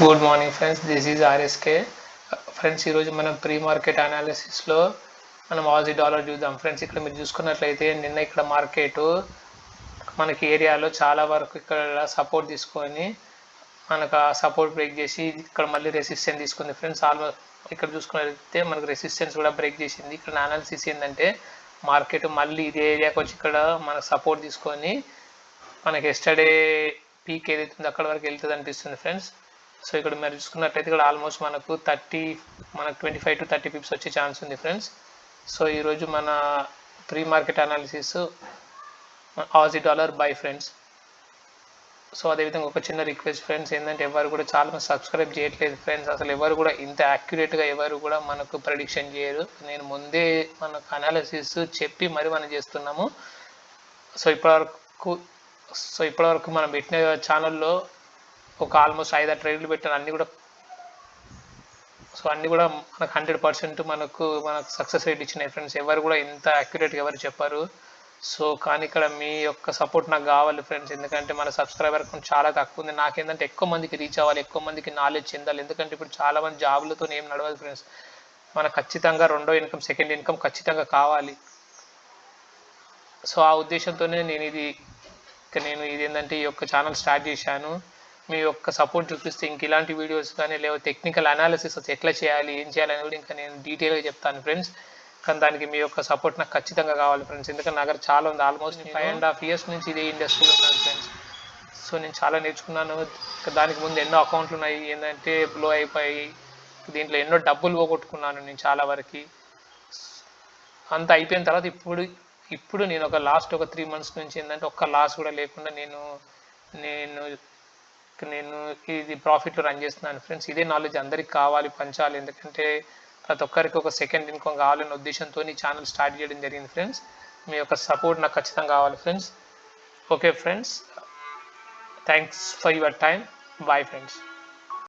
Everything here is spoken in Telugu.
Good morning friends, this is RSK. Friends, ఈరోజు మనం ప్రీ మార్కెట్ అనాలిసిస్లో మనం ఆజీ డాలర్ చూద్దాం. ఫ్రెండ్స్, ఇక్కడ మీరు చూసుకున్నట్లయితే నిన్న ఇక్కడ మార్కెట్ మనకి ఏరియాలో చాలా వరకు ఇక్కడ సపోర్ట్ తీసుకొని మనకు ఆ సపోర్ట్ బ్రేక్ చేసి ఇక్కడ మళ్ళీ రెసిస్టెన్స్ తీసుకుంది. ఫ్రెండ్స్, ఆల్మోస్ట్ ఇక్కడ చూసుకున్నట్లయితే మనకు రెసిస్టెన్స్ కూడా బ్రేక్ చేసింది. ఇక్కడ అనాలిసిస్ ఏంటంటే మార్కెట్ మళ్ళీ ఇదే ఏరియాకి వచ్చి ఇక్కడ మనకు సపోర్ట్ తీసుకొని మనకి ఎస్టర్డే పీక్ ఏదైతే ఉందో అక్కడ వరకు వెళ్తుంది అనిపిస్తుంది ఫ్రెండ్స్. సో ఇక్కడ మీరు చూసుకున్నట్లయితే ఇక్కడ ఆల్మోస్ట్ మనకు 25 to 30 పిప్స్ వచ్చే ఛాన్స్ ఉంది ఫ్రెండ్స్. సో ఈరోజు మన pre market analysis Aussie dollar bye friends. So అదేవిధంగా ఒక చిన్న రిక్వెస్ట్ ఫ్రెండ్స్ ఏంటంటే ఎవరు కూడా చాలా మంది సబ్స్క్రైబ్ చేయట్లేదు ఫ్రెండ్స్. అసలు ఎవరు కూడా ఇంత యాక్యురేట్గా ఎవరు కూడా మనకు ప్రెడిక్షన్ చేయరు. నేను ముందే మనకు అనాలిసిస్ చెప్పి మరి మనం చేస్తున్నాము. సో ఇప్పటివరకు మనం పెట్టిన ఛానల్లో ఒక ఆల్మోస్ట్ 5 ట్రేడ్లు పెట్టాను. అన్నీ కూడా మనకు 100% మనకు సక్సెస్ రేట్ ఇచ్చినాయి ఫ్రెండ్స్. ఎవరు కూడా ఇంత యాక్యురేట్గా ఎవరు చెప్పారు. సో కానీ ఇక్కడ మీ యొక్క సపోర్ట్ నాకు కావాలి ఫ్రెండ్స్. ఎందుకంటే మన సబ్స్క్రైబర్ కొంచెం చాలా తక్కువ ఉంది. నాకేంటంటే ఎక్కువ మందికి రీచ్ అవ్వాలి, ఎక్కువ మందికి నాలెడ్జ్ చెందాలి. ఎందుకంటే ఇప్పుడు చాలా మంది జాబులతో ఏం నడవదు ఫ్రెండ్స్. మనకు ఖచ్చితంగా రెండో ఇన్కమ్, సెకండ్ ఇన్కమ్ ఖచ్చితంగా కావాలి. సో ఆ ఉద్దేశంతోనే నేను ఇది ఏంటంటే ఈ యొక్క ఛానల్ స్టార్ట్ చేశాను. మీ యొక్క సపోర్ట్ చూపిస్తే ఇంక ఇలాంటి వీడియోస్ కానీ లేకపోతే టెక్నికల్ అనాలిసిస్ ఎట్లా చేయాలి, ఏం చేయాలని కూడా ఇంకా నేను డీటెయిల్గా చెప్తాను ఫ్రెండ్స్. కానీ దానికి మీ యొక్క సపోర్ట్ నాకు ఖచ్చితంగా కావాలి ఫ్రెండ్స్. ఎందుకంటే నా దగ్గర చాలా ఉంది. ఆల్మోస్ట్ 5.5 years నుంచి ఇదే ఇండస్ట్రీలో ఉన్నాను ఫ్రెండ్స్. సో నేను చాలా నేర్చుకున్నాను. దానికి ముందు ఎన్నో అకౌంట్లు ఉన్నాయి, ఏంటంటే బ్లో అయిపోయి దీంట్లో ఎన్నో డబ్బులు పోగొట్టుకున్నాను నేను చాలా వరకు. అంత అయిపోయిన తర్వాత ఇప్పుడు నేను ఒక లాస్ట్ 3 months నుంచి ఏంటంటే ఒక్క లాస్ కూడా లేకుండా నేను ఇది ప్రాఫిట్లో రన్ చేస్తున్నాను ఫ్రెండ్స్. ఇదే నాలెడ్జ్ అందరికి కావాలి, పంచాలి. ఎందుకంటే ప్రతి ఒక్కరికి ఒక సెకండ్ ఇన్కమ్ కావాలనే ఉద్దేశంతో ఈ ఛానల్ స్టార్ట్ చేయడం జరిగింది ఫ్రెండ్స్. మీ యొక్క సపోర్ట్ నాకు ఖచ్చితంగా కావాలి friends. Okay friends, thanks for your time. Bye friends.